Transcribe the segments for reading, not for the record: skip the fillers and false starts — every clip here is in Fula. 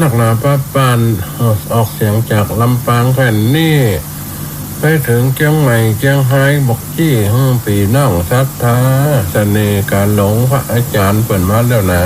นักหนาป้าปานออกเสียงจากลำปางแผ่นนี่ไปถึงเชียงใหม่เชียงไฮ้บอกจี้ปีน้องศรัทธาเสน่ห์การหลงพระอาจารย์เปิดมาแล้วนะ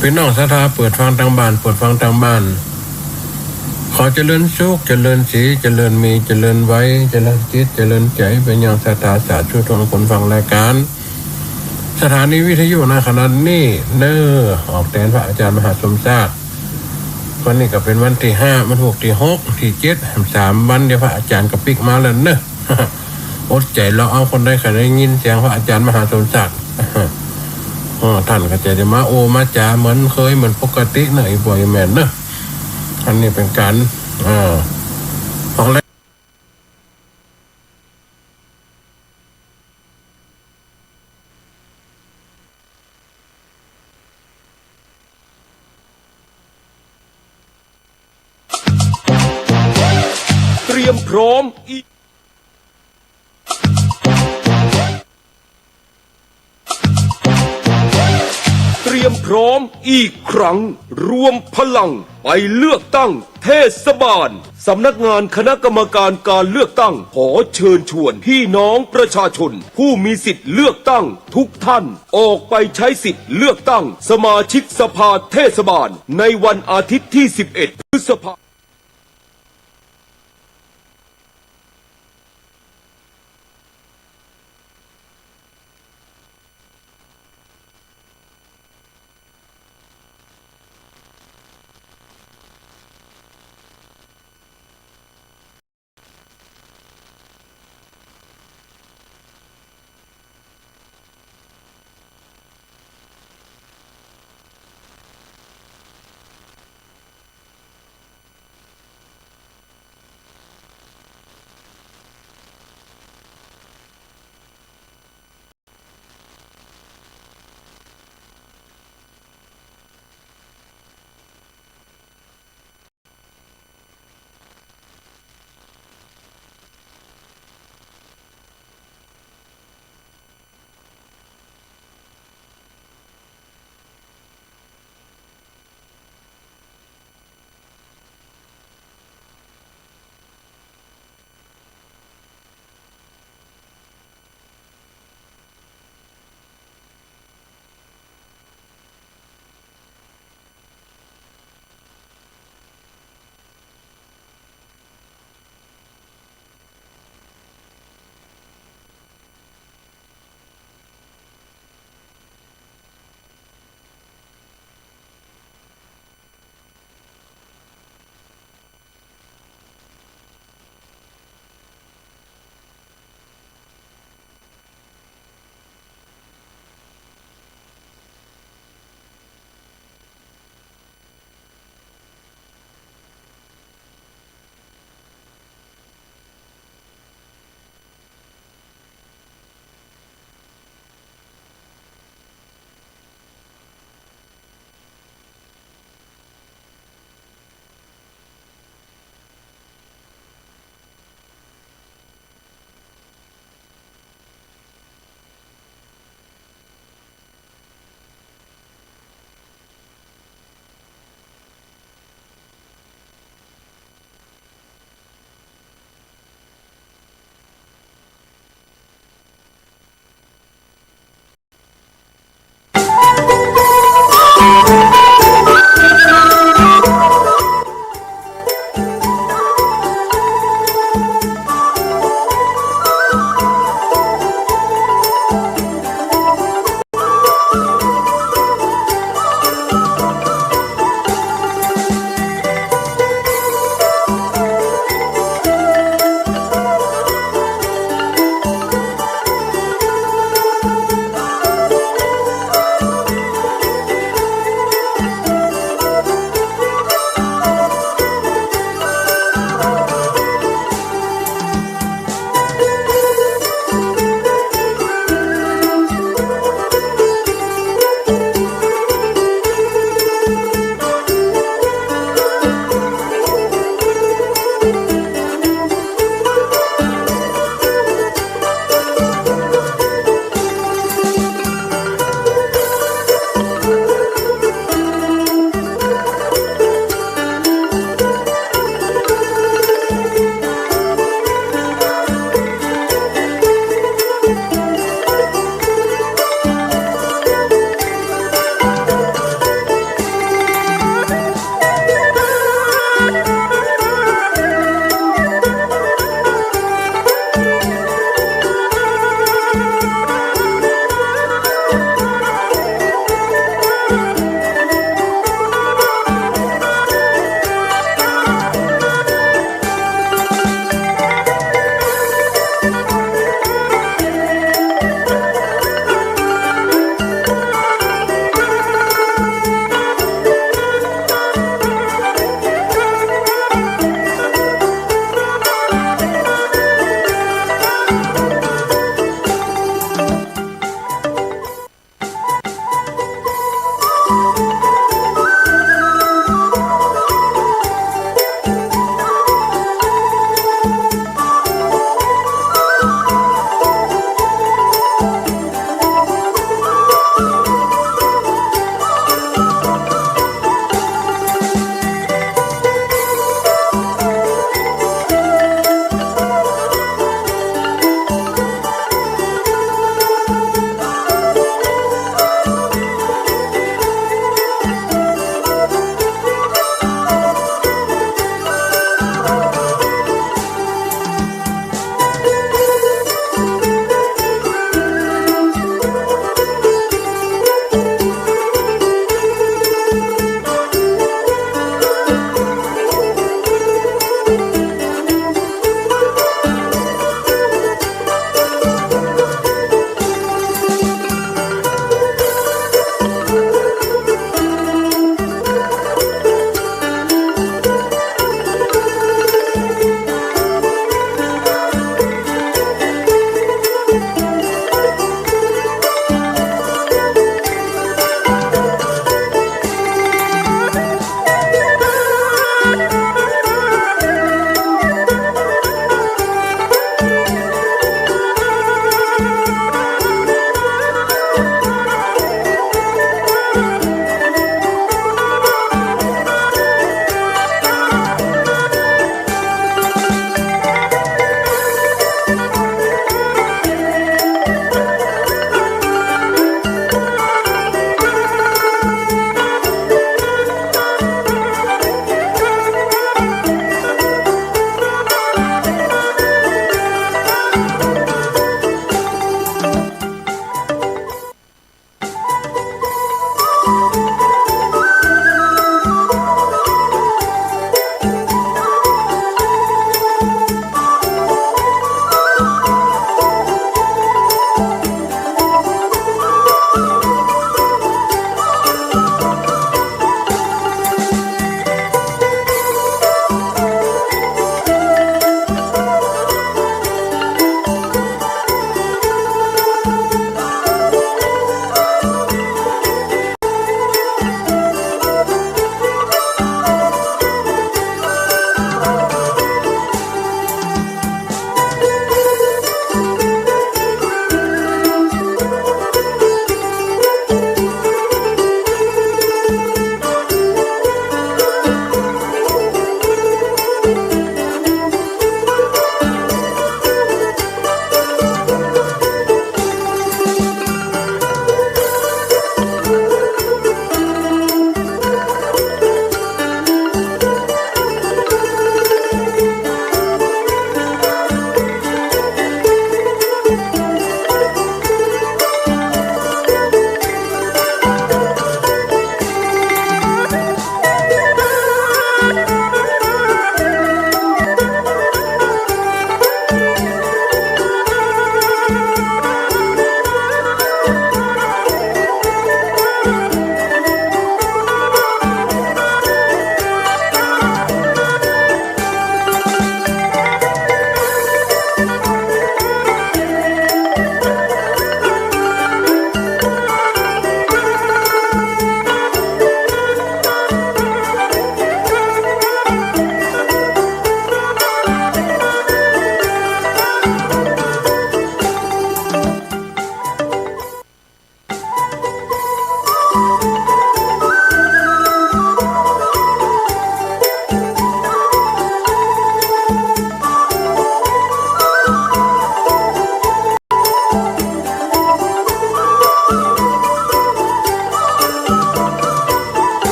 พี่น้องศรัทธาเปิดฟังทางบ้านเปิดฟังทางบ้านขอเจริญสุขเจริญสีเจริญมีเจริญไว้เจริญจิตเจริญใจเป็นอย่างศรัทธาสาธุชนคนฟังรายการสถานีวิทยุนะขนาดนี้ออกแทนพระอาจารย์มหาสมศักดิ์วันนี้ก็เป็นวันที่5วัน6ที่6ที่7 3วันเดี๋ยวพระอาจารย์ก็ปิกมาแล้วอดใจเราเอาคนได้ใครได้ยินเสียงพระอาจารย์มหาสมศักดิ์ท่านก็จะมาโอมาจาเหมือนเคยเหมือนปกติเนอะไอ้บ่อยแม่นอันนี้เป็นการของแรกเตรียมพร้อมอีกครั้งรวมพลังไปเลือกตั้งเทศบาลสำนักงานคณะกรรมการการเลือกตั้งขอเชิญชวนพี่น้องประชาชนผู้มีสิทธิ์เลือกตั้งทุกท่านออกไปใช้สิทธิ์เลือกตั้งสมาชิกสภาเทศบาลในวันอาทิตย์ที่11 พฤษภาคม